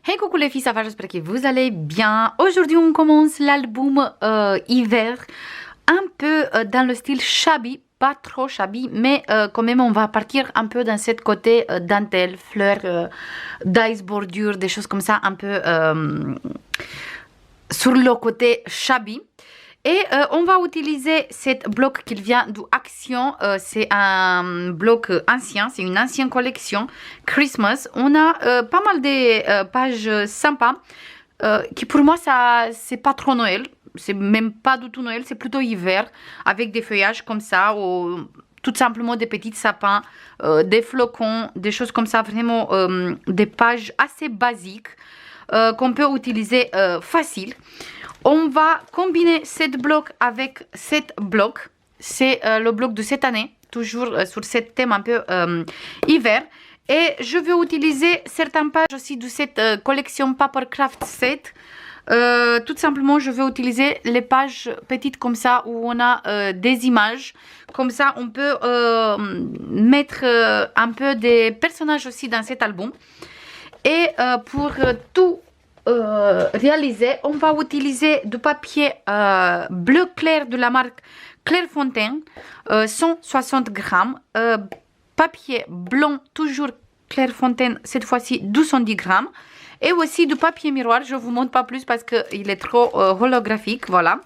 Hey coucou les filles, ça va, j'espère que vous allez bien. Aujourd'hui on commence l'album hiver, un peu dans le style shabby, pas trop shabby, mais quand même on va partir un peu dans cette côté dentelle, fleurs, dice bordure, des choses comme ça, un peu sur le côté shabby. Et on va utiliser cette bloc qui vient d'Action. C'est un bloc ancien, c'est une ancienne collection Christmas. On a pas mal de pages sympas qui pour moi ça c'est pas trop Noël. C'est même pas du tout Noël, c'est plutôt hiver avec des feuillages comme ça ou tout simplement des petits sapins, des flocons, des choses comme ça, vraiment des pages assez basiques qu'on peut utiliser facile. On va combiner cette bloc avec cette bloc. C'est le bloc de cette année, toujours sur ce thème un peu hiver. Et je vais utiliser certaines pages aussi de cette collection Papercraft Set. Tout simplement, je vais utiliser les pages petites comme ça où on a des images. Comme ça, on peut mettre un peu des personnages aussi dans cet album. Et pour tout réaliser, on va utiliser du papier bleu clair de la marque Clairefontaine, 160 grammes, papier blanc toujours Clairefontaine, cette fois-ci 210 grammes, et aussi du papier miroir. Je vous montre pas plus parce qu'il est trop holographique, voilà.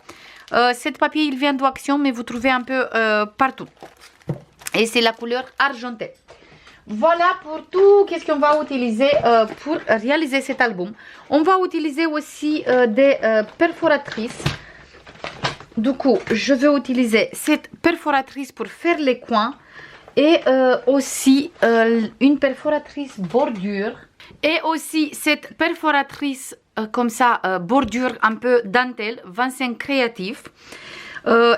Cet papier il vient d'Action, mais vous trouvez un peu partout, et c'est la couleur argentée. Voilà pour tout, qu'est-ce qu'on va utiliser pour réaliser cet album. On va utiliser aussi des perforatrices. Du coup, je vais utiliser cette perforatrice pour faire les coins. Et aussi une perforatrice bordure. Et aussi cette perforatrice comme ça, bordure un peu dentelle, 25 créatif.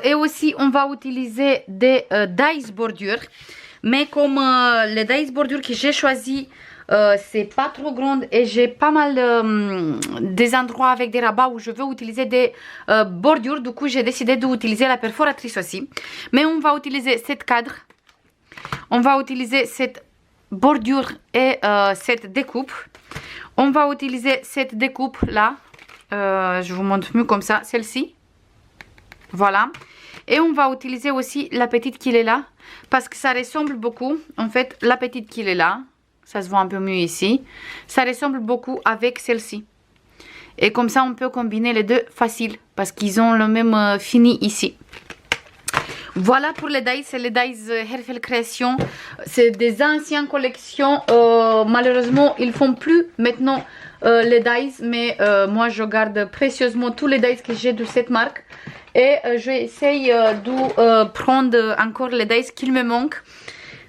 Et aussi, on va utiliser des dice bordures. Mais comme les dice bordures que j'ai choisi, c'est pas trop grande et j'ai pas mal des endroits avec des rabats où je veux utiliser des bordures. Du coup, j'ai décidé d'utiliser la perforatrice aussi. Mais on va utiliser cette cadre. On va utiliser cette bordure et cette découpe. On va utiliser cette découpe là. Je vous montre mieux comme ça, celle-ci. Voilà. Et on va utiliser aussi la petite qui est là. Parce que ça ressemble beaucoup. En fait, la petite qui est là. Ça se voit un peu mieux ici. Ça ressemble beaucoup avec celle-ci. Et comme ça, on peut combiner les deux facile. Parce qu'ils ont le même fini ici. Voilà pour les dice. C'est les dice Herfel Création. C'est des anciennes collections. Malheureusement, ils font plus maintenant les dice. Mais moi, je garde précieusement tous les dice que j'ai de cette marque. Et j'essaye de prendre encore les dice qu'il me manquent.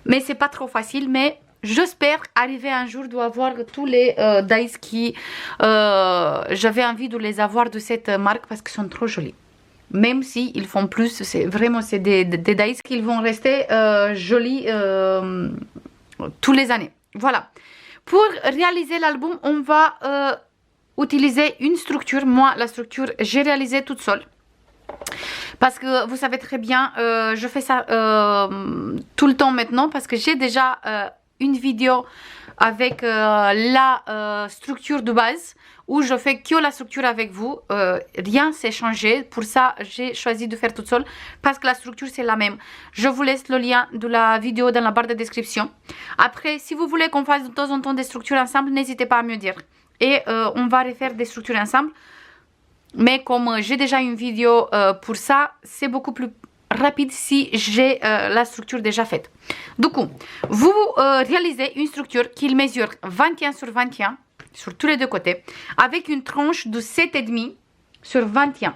Mais c'est pas trop facile. Mais j'espère arriver un jour d'avoir tous les dice qui j'avais envie de les avoir de cette marque. Parce qu'ils sont trop jolis. Même si ils font plus, c'est vraiment des dice qui vont rester jolis tous les années. Voilà. Pour réaliser l'album, on va utiliser une structure. Moi, la structure, j'ai réalisé toute seule. Parce que vous savez très bien, je fais ça tout le temps maintenant. Parce que j'ai déjà une vidéo avec la structure de base. Où je fais que la structure avec vous, rien s'est changé. Pour ça, j'ai choisi de faire toute seule parce que la structure c'est la même. Je vous laisse le lien de la vidéo dans la barre de description. Après, si vous voulez qu'on fasse de temps en temps des structures ensemble, n'hésitez pas à me dire. Et on va refaire des structures ensemble. Mais comme j'ai déjà une vidéo pour ça, c'est beaucoup plus rapide si j'ai la structure déjà faite. Du coup, vous réalisez une structure qui mesure 21 sur 21. Sur tous les deux côtés, avec une tranche de 7,5 sur 21.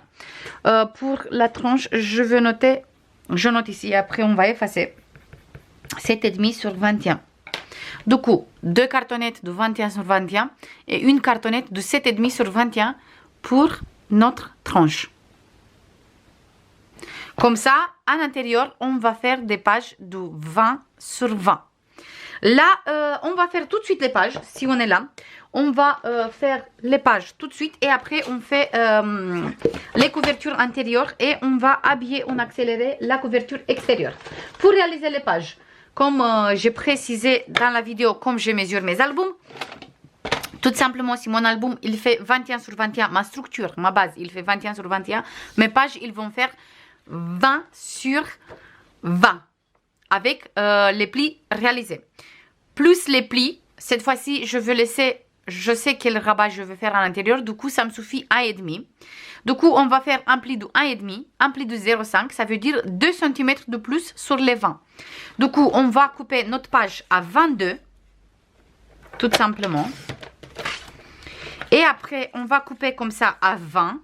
Pour la tranche, je vais noter, je note ici, après on va effacer. 7,5 sur 21. Du coup, deux cartonnettes de 21 sur 21 et une cartonnette de 7,5 sur 21 pour notre tranche. Comme ça, à l'intérieur, on va faire des pages de 20 sur 20. Là, on va faire tout de suite les pages, si on est là. On va faire les pages tout de suite et après on fait les couvertures intérieures et on va habiller, on accélérer la couverture extérieure. Pour réaliser les pages, comme j'ai précisé dans la vidéo, comme je mesure mes albums, Tout simplement, si mon album, il fait 21 sur 21, ma structure, ma base, il fait 21 sur 21, mes pages, ils vont faire 20 sur 20 avec les plis réalisés. Plus les plis, cette fois-ci, je veux laisser, je sais quel rabat je veux faire à l'intérieur, du coup, ça me suffit 1,5. Du coup, on va faire un pli de 1,5, un pli de 0,5, ça veut dire 2 cm de plus sur les 20. Du coup, on va couper notre page à 22, tout simplement. Et après, on va couper comme ça à 20.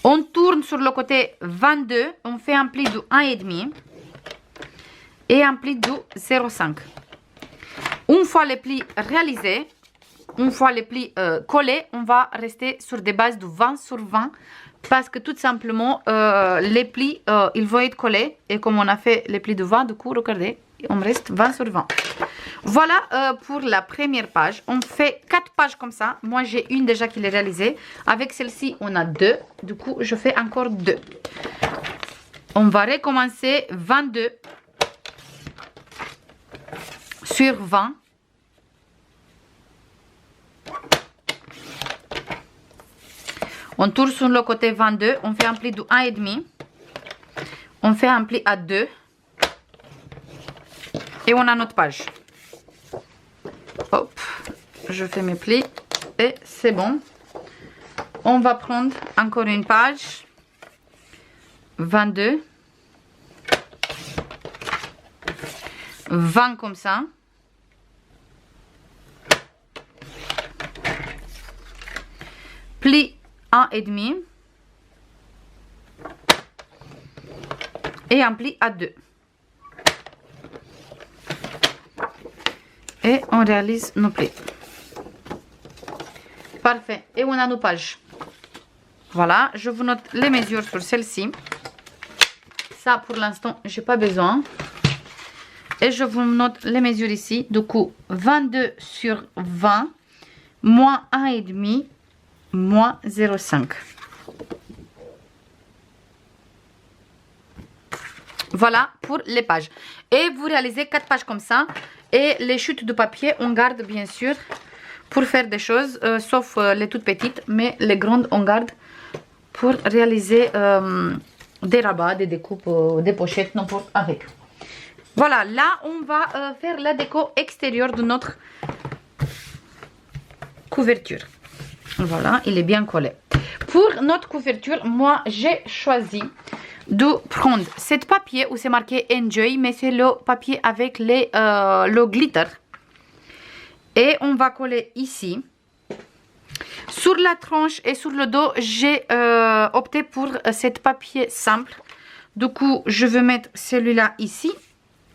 On tourne sur le côté 22, on fait un pli de 1,5 et un pli de 0,5. Une fois les plis réalisés, une fois les plis collés, on va rester sur des bases de 20 sur 20 parce que tout simplement, les plis, ils vont être collés. Et comme on a fait les plis de 20, du coup, regardez, on me reste 20 sur 20. Voilà pour la première page. On fait 4 pages comme ça. Moi, j'ai une déjà qui est réalisée. Avec celle-ci, on a 2. Du coup, je fais encore 2. On va recommencer 22 sur 20. On tourne sur le côté 22. On fait un pli de 1,5. On fait un pli à 2. Et on a notre page. Hop, je fais mes plis et c'est bon. On va prendre encore une page. 22. 20 comme ça. Pli 1,5. Et un pli à 2. Et on réalise nos plis. Parfait. Et on a nos pages. Voilà. Je vous note les mesures sur celle-ci. Ça, pour l'instant, j'ai pas besoin. Et je vous note les mesures ici. Du coup, 22 sur 20, moins 1,5, moins 0,5. Voilà pour les pages. Et vous réalisez 4 pages comme ça. Et les chutes de papier, on garde bien sûr pour faire des choses, sauf les toutes petites, mais les grandes, on garde pour réaliser des rabats, des découpes, des pochettes, n'importe avec. Voilà, là, on va faire la déco extérieure de notre couverture. Voilà, il est bien collé. Pour notre couverture, moi, j'ai choisi de prendre cet papier où c'est marqué Enjoy, mais c'est le papier avec le glitter. Et on va coller ici. Sur la tranche et sur le dos, j'ai opté pour cet papier simple. Du coup, je vais mettre celui-là ici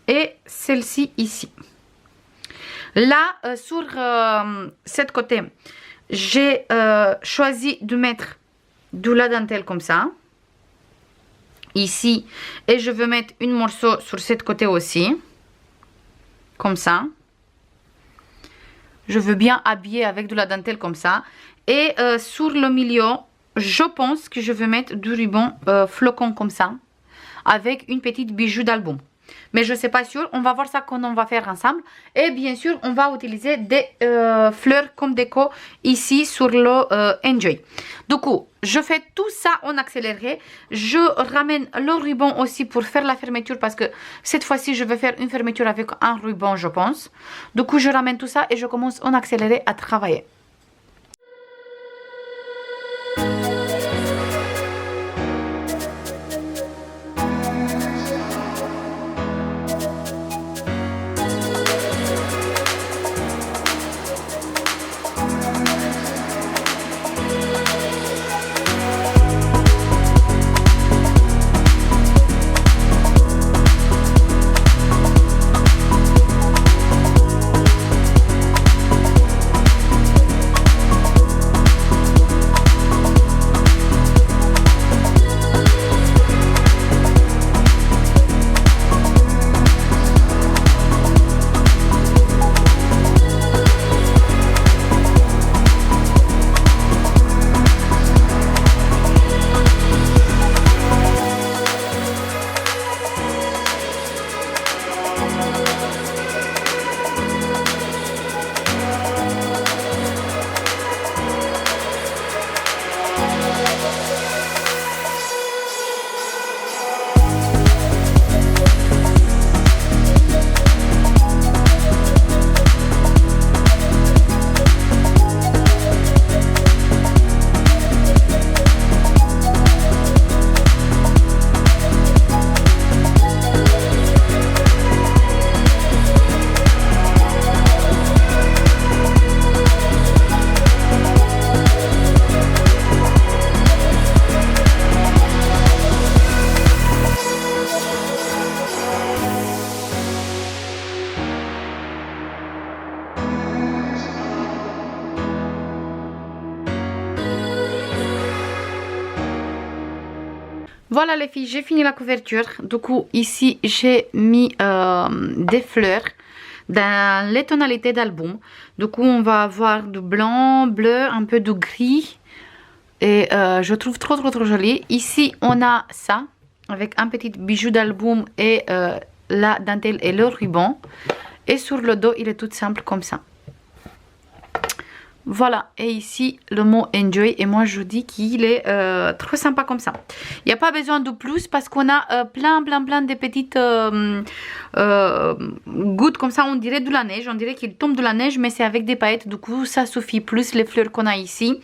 et celle-ci ici. Là, sur cet côté, j'ai choisi de mettre de la dentelle comme ça. Ici, et je veux mettre une morceau sur ce côté aussi, comme ça. Je veux bien habiller avec de la dentelle comme ça. Et sur le milieu, je pense que je vais mettre du ruban flocon comme ça, avec une petite bijou d'album. Mais je ne sais pas sûr, on va voir ça quand on va faire ensemble. Et bien sûr, on va utiliser des fleurs comme déco ici sur le Enjoy. Du coup, je fais tout ça en accéléré. Je ramène le ruban aussi pour faire la fermeture parce que cette fois-ci, je vais faire une fermeture avec un ruban, je pense. Du coup, je ramène tout ça et je commence en accéléré à travailler. Voilà les filles, j'ai fini la couverture. Du coup, ici, j'ai mis des fleurs dans les tonalités d'album. Du coup, on va avoir du blanc, bleu, un peu de gris. Et je trouve trop joli. Ici, on a ça avec un petit bijou d'album et la dentelle et le ruban. Et sur le dos, il est tout simple comme ça. Voilà, et ici le mot enjoy, et moi je dis qu'il est trop sympa comme ça. Il n'y a pas besoin de plus parce qu'on a plein de petites gouttes comme ça, on dirait de la neige, on dirait qu'il tombe de la neige, mais c'est avec des paillettes, du coup ça suffit, plus les fleurs qu'on a ici.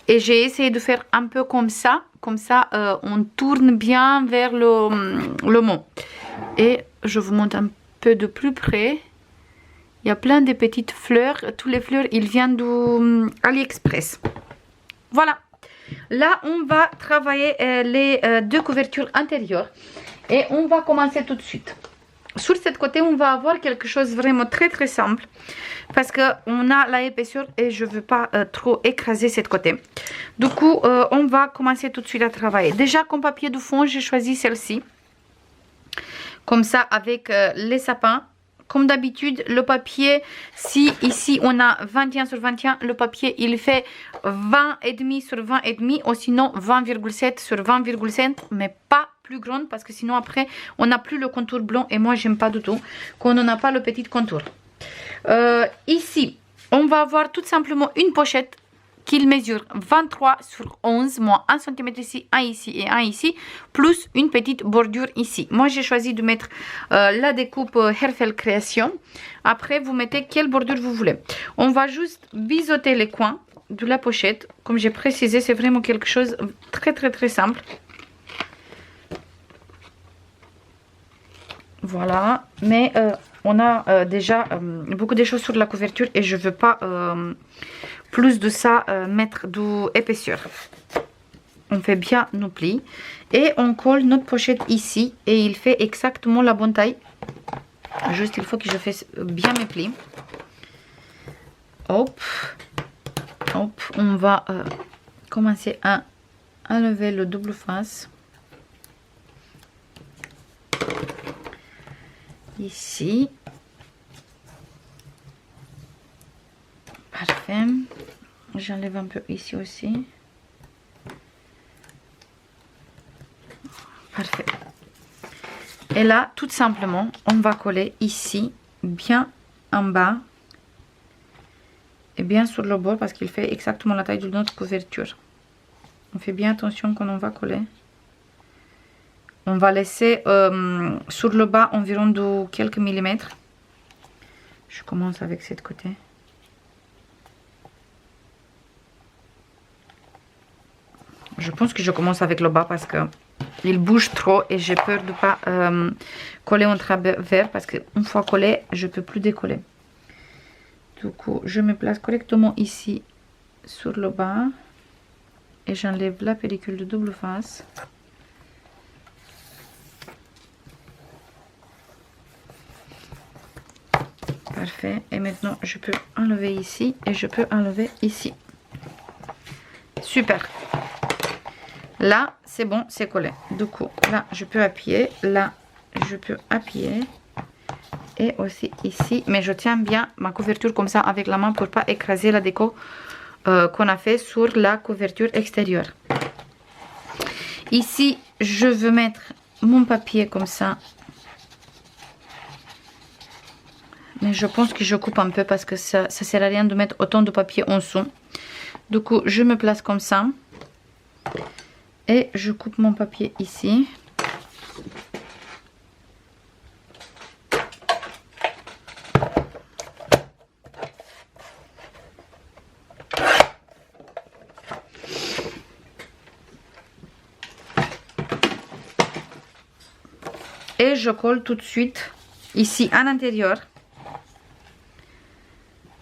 Et j'ai essayé de faire un peu comme ça on tourne bien vers le mot. Et je vous montre un peu de plus près. Il y a plein de petites fleurs. Tous les fleurs, ils viennent d'AliExpress. Voilà. Là, on va travailler les deux couvertures intérieures. Et on va commencer tout de suite. Sur ce côté, on va avoir quelque chose vraiment très simple. Parce qu'on a l'épaisseur et je ne veux pas trop écraser ce côté. Du coup, on va commencer tout de suite à travailler. Déjà, comme papier de fond, j'ai choisi celle-ci. Comme ça, avec les sapins. Comme d'habitude, le papier, si ici on a 21 sur 21, le papier il fait 20,5 sur 20,5 ou sinon 20,7 sur 20,7, mais pas plus grande parce que sinon après on n'a plus le contour blanc et moi j'aime pas du tout qu'on n'a pas le petit contour. Ici, on va avoir tout simplement une pochette qu'il mesure 23 sur 11, moins 1 cm ici, 1 ici et 1 ici, plus une petite bordure ici. Moi, j'ai choisi de mettre la découpe Herfel Création. Après, vous mettez quelle bordure vous voulez. On va juste biseauter les coins de la pochette. Comme j'ai précisé, c'est vraiment quelque chose très simple. Voilà, mais on a déjà beaucoup de choses sur la couverture et je ne veux pas plus de ça mettre d'épaisseur. On fait bien nos plis et on colle notre pochette ici et il fait exactement la bonne taille. Juste il faut que je fasse bien mes plis. Hop, hop, on va commencer à enlever le double face. Ici. Parfait. J'enlève un peu ici aussi. Parfait. Et là, tout simplement, on va coller ici, bien en bas. Et bien sur le bord parce qu'il fait exactement la taille de notre couverture. On fait bien attention quand on va coller. On va laisser sur le bas environ de quelques millimètres. Je commence avec cette côté. Je pense que je commence avec le bas parce que il bouge trop et j'ai peur de ne pas coller en travers parce qu'une fois collé, je ne peux plus décoller. Du coup, je me place correctement ici sur le bas et j'enlève la pellicule de double face. Parfait. Et maintenant, je peux enlever ici et je peux enlever ici. Super. Là, c'est bon, c'est collé. Du coup, là, je peux appuyer. Là, je peux appuyer. Et aussi ici. Mais je tiens bien ma couverture comme ça avec la main pour ne pas écraser la déco qu'on a fait sur la couverture extérieure. Ici, je veux mettre mon papier comme ça. Mais je pense que je coupe un peu parce que ça ne sert à rien de mettre autant de papier en dessous. Du coup, je me place comme ça. Et je coupe mon papier ici. Et je colle tout de suite ici à l'intérieur.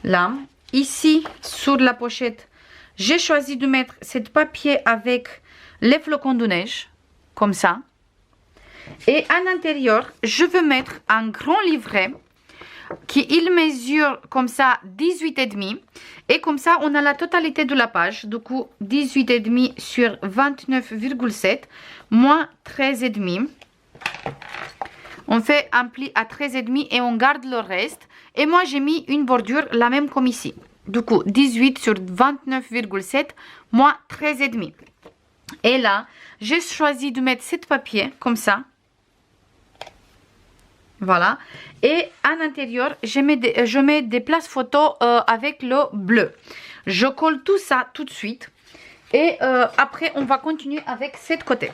Là, ici sur la pochette, j'ai choisi de mettre ce papier avec les flocons de neige, comme ça. Et à l'intérieur, je veux mettre un grand livret il mesure comme ça 18,5. Et comme ça, on a la totalité de la page. Du coup, 18,5 sur 29,7 moins 13,5. On fait un pli à 13,5 et on garde le reste. Et moi, j'ai mis une bordure, la même comme ici. Du coup, 18 sur 29,7 moins 13,5. Et là, j'ai choisi de mettre 7 papiers comme ça. Voilà. Et à l'intérieur, je mets des places photos avec le bleu. Je colle tout ça tout de suite. Et après, on va continuer avec cette côté.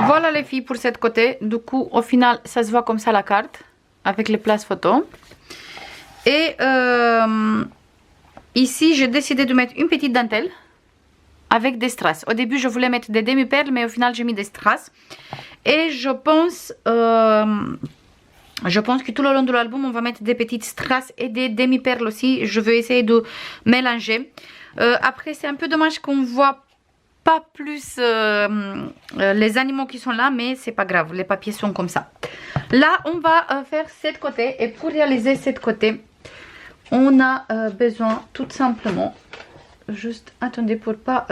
Voilà les filles pour cette côté. Du coup, au final, ça se voit comme ça la carte avec les places photos. Et ici, j'ai décidé de mettre une petite dentelle avec des strass. Au début, je voulais mettre des demi-perles, mais au final, j'ai mis des strass. Et je pense que tout le long de l'album, on va mettre des petites strass et des demi-perles aussi. Je vais essayer de mélanger. Après, c'est un peu dommage qu'on voit pas plus les animaux qui sont là, mais c'est pas grave, les papiers sont comme ça. Là, on va faire cette côté, et pour réaliser cette côté, on a besoin tout simplement, juste attendez pour pas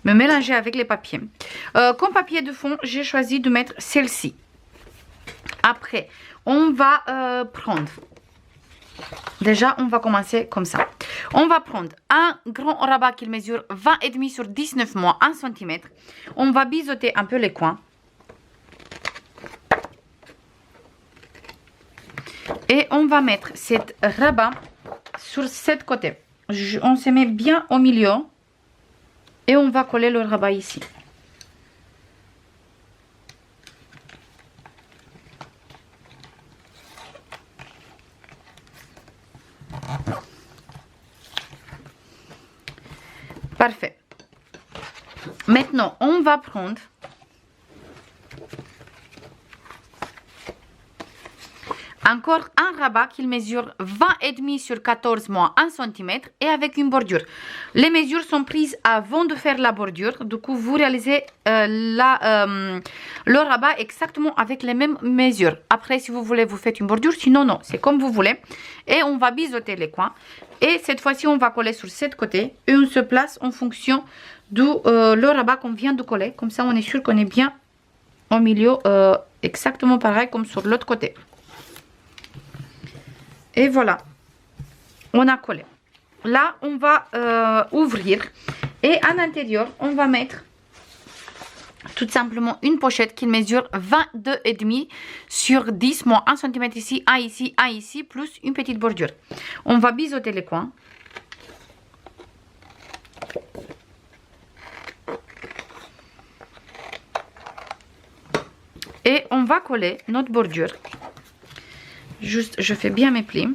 me mélanger avec les papiers. Comme papier de fond, j'ai choisi de mettre celle-ci. Après, on va prendre, déjà on va commencer comme ça. On va prendre un grand rabat qui mesure 20,5 sur 19 moins 1 cm. On va biseauter un peu les coins. Et on va mettre cette rabat sur cette côté. On se met bien au milieu. Et on va coller le rabat ici. Parfait. Maintenant, on va prendre encore un rabat qui mesure 20,5 sur 14 moins 1 cm et avec une bordure. Les mesures sont prises avant de faire la bordure. Du coup, vous réalisez le rabat exactement avec les mêmes mesures. Après, si vous voulez, vous faites une bordure. Sinon, non. C'est comme vous voulez. Et on va biseauter les coins. Et cette fois-ci, on va coller sur cette côté. Et on se place en fonction du le rabat qu'on vient de coller. Comme ça, on est sûr qu'on est bien au milieu. Exactement pareil comme sur l'autre côté. Et voilà, on a collé. Là, on va ouvrir. Et à l'intérieur, on va mettre tout simplement une pochette qui mesure 22,5 sur 10 moins 1 cm ici, un ici, plus une petite bordure. On va biseauter les coins. Et on va coller notre bordure. Juste, je fais bien mes plis.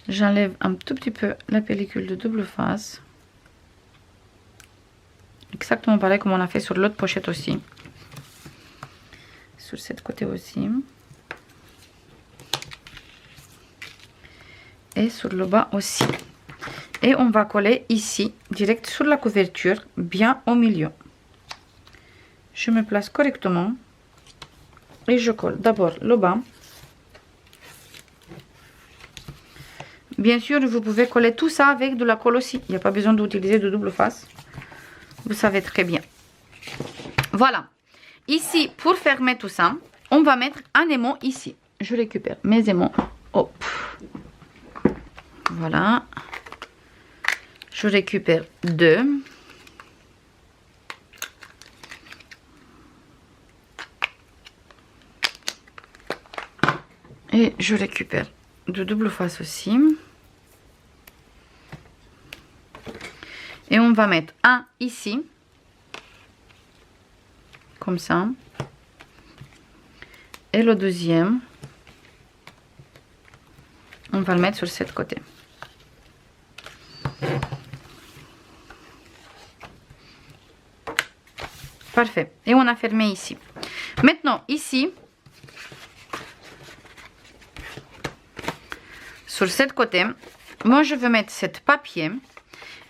J'enlève un tout petit peu la pellicule de double face. Exactement pareil comme on a fait sur l'autre pochette aussi. Sur cette côté aussi. Et sur le bas aussi. Et on va coller ici, direct sur la couverture, bien au milieu. Je me place correctement. Et je colle d'abord le bas. Bien sûr, vous pouvez coller tout ça avec de la colle aussi. Il n'y a pas besoin d'utiliser de double face. Vous savez très bien. Voilà. Ici, pour fermer tout ça, on va mettre un aimant ici. Je récupère mes aimants. Hop. Voilà. Je récupère 2. Et je récupère de double face aussi. Et on va mettre un ici. Comme ça. Et le deuxième, on va le mettre sur ce côté. Parfait. Et on a fermé ici. Maintenant, ici, sur ce côté, moi je veux mettre cette papier.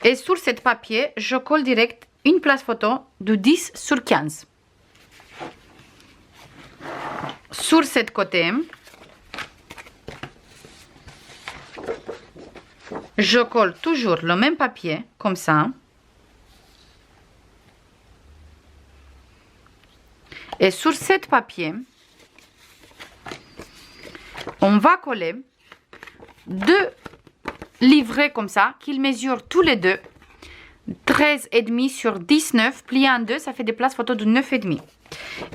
Et sur cette papier, je colle direct une place photo de 10 sur 15. Sur ce côté, je colle toujours le même papier, comme ça. Et sur ce papier, on va coller 2 livrets comme ça, qu'ils mesurent tous les deux 13,5 sur 19, plié en 2, ça fait des places photo de 9,5.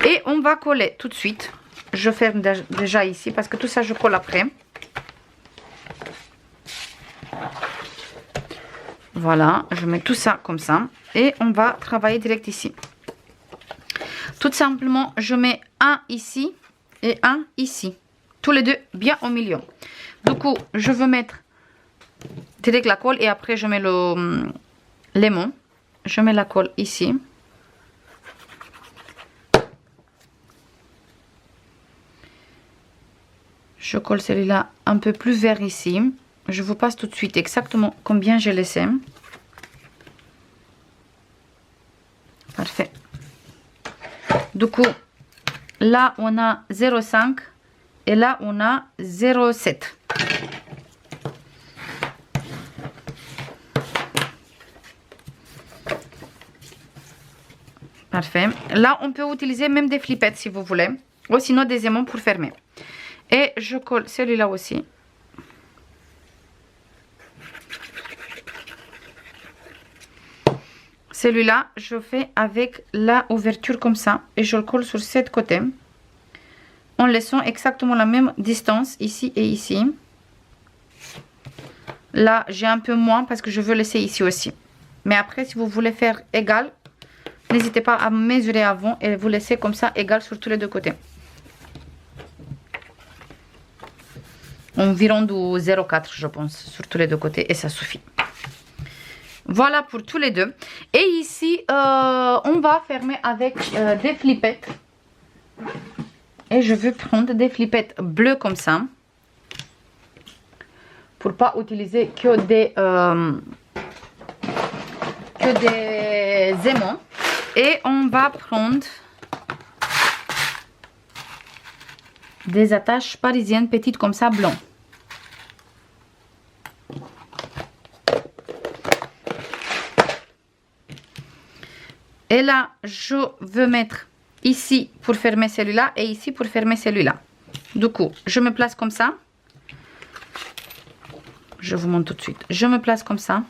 Et on va coller tout de suite. Je ferme déjà ici parce que tout ça je colle après. Voilà, je mets tout ça comme ça et on va travailler direct ici. Tout simplement, je mets un ici et un ici. Tous les deux bien au milieu. Du coup, je veux mettre direct la colle et après je mets l'aimant. Je mets la colle ici. Je colle celui-là un peu plus vers ici. Je vous passe tout de suite exactement combien j'ai laissé. Parfait. Du coup, là on a 0,5 et là on a 0,7. Parfait. Là on peut utiliser même des flippettes si vous voulez. Ou sinon des aimants pour fermer. Et je colle celui-là aussi. Celui-là, je fais avec la ouverture comme ça. Et je le colle sur ce côté. En laissant exactement la même distance ici et ici. Là, j'ai un peu moins parce que je veux laisser ici aussi. Mais après, si vous voulez faire égal, n'hésitez pas à mesurer avant et vous laissez comme ça égal sur tous les deux côtés. Environ de 0,4 je pense sur tous les deux côtés et ça suffit. Voilà pour tous les deux. Et ici on va fermer avec des flippettes. Et je vais prendre des flippettes bleues comme ça. Pour pas utiliser que des aimants. Et on va prendre des attaches parisiennes petites comme ça, blanc. Et là, je veux mettre ici pour fermer celui-là et ici pour fermer celui-là. Du coup, je me place comme ça. Je vous montre tout de suite. Je me place comme ça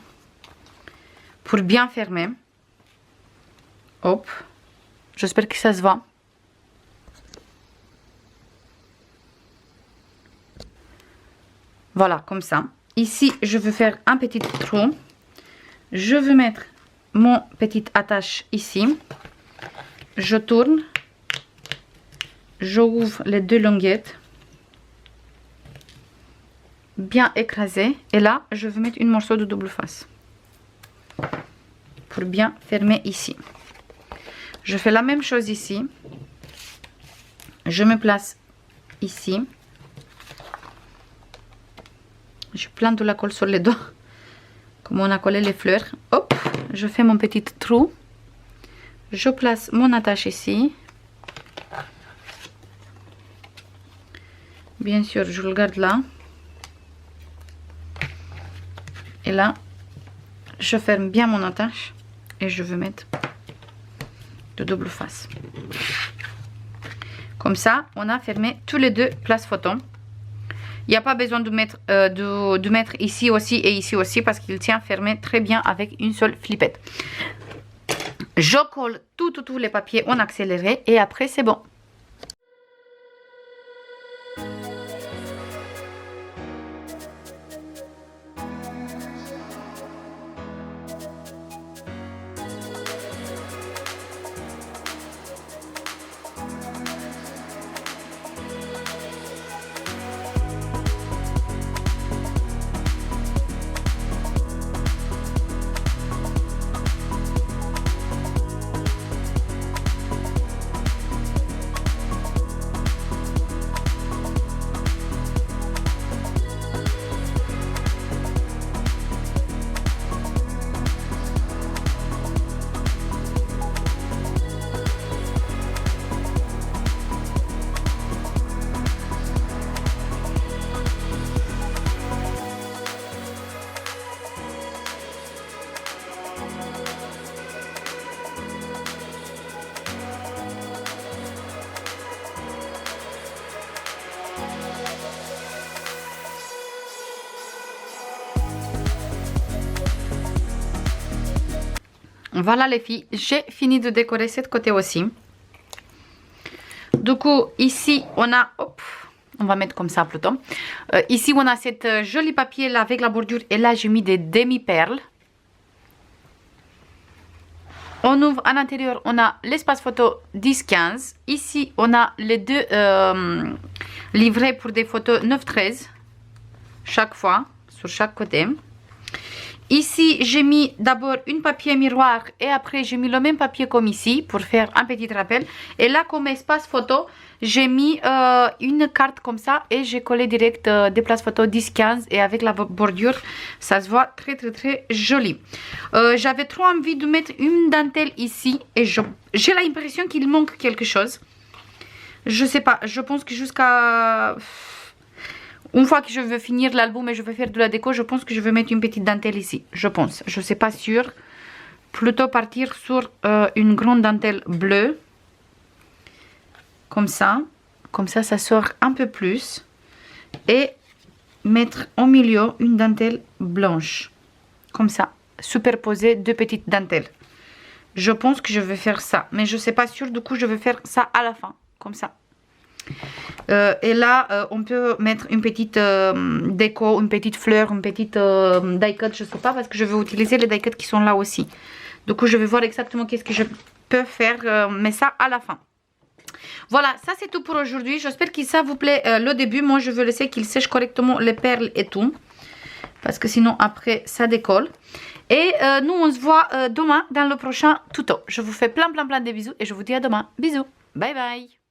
pour bien fermer. Hop. J'espère que ça se voit. Voilà, comme ça. Ici, je veux faire un petit trou. Je veux mettre mon petite attache ici. Je tourne. Je ouvre les deux languettes. Bien écrasé. Et là, je veux mettre une morceau de double face. Pour bien fermer ici. Je fais la même chose ici. Je me place ici. Je plante de la colle sur les doigts. Comme on a collé les fleurs. Hop, je fais mon petit trou. Je place mon attache ici. Bien sûr, je le garde là. Et là, je ferme bien mon attache. Et je vais mettre de double face. Comme ça, on a fermé tous les deux places photo. Il n'y a pas besoin de mettre ici aussi et ici aussi parce qu'il tient fermé très bien avec une seule flippette. Je colle tous les papiers en accéléré et après c'est bon. Voilà les filles, j'ai fini de décorer cette côté aussi. Du coup, ici on a, hop, on va mettre comme ça plutôt. Ici on a cette jolie papier là avec la bordure et là j'ai mis des demi-perles. On ouvre à l'intérieur, on a l'espace photo 10-15. Ici on a les deux livrets pour des photos 9-13 chaque fois sur chaque côté. Ici, j'ai mis d'abord une papier miroir et après j'ai mis le même papier comme ici pour faire un petit rappel. Et là, comme espace photo, j'ai mis une carte comme ça et j'ai collé direct des places photo 10-15 et avec la bordure, ça se voit très joli. J'avais trop envie de mettre une dentelle ici et j'ai l'impression qu'il manque quelque chose. Je sais pas, je pense que jusqu'à... Une fois que je vais finir l'album et je vais faire de la déco, je pense que je vais mettre une petite dentelle ici. Je pense. Je ne sais pas sûr. Plutôt partir sur une grande dentelle bleue. Comme ça. Comme ça, ça sort un peu plus. Et mettre au milieu une dentelle blanche. Comme ça. Superposer deux petites dentelles. Je pense que je vais faire ça. Mais je ne sais pas sûr. Du coup, je vais faire ça à la fin. Comme ça. Et là on peut mettre une petite déco, une petite fleur, une petite die cut, je sais pas, parce que je vais utiliser les die cut qui sont là aussi. Du coup je vais voir exactement qu'est-ce que je peux faire, mais ça à la fin. Voilà, ça c'est tout pour aujourd'hui. J'espère que ça vous plaît le début. Moi je veux laisser qu'il sèche correctement les perles et tout, parce que sinon après ça décolle. Et nous on se voit demain dans le prochain tuto. Je vous fais plein de bisous et je vous dis à demain. Bisous, bye bye.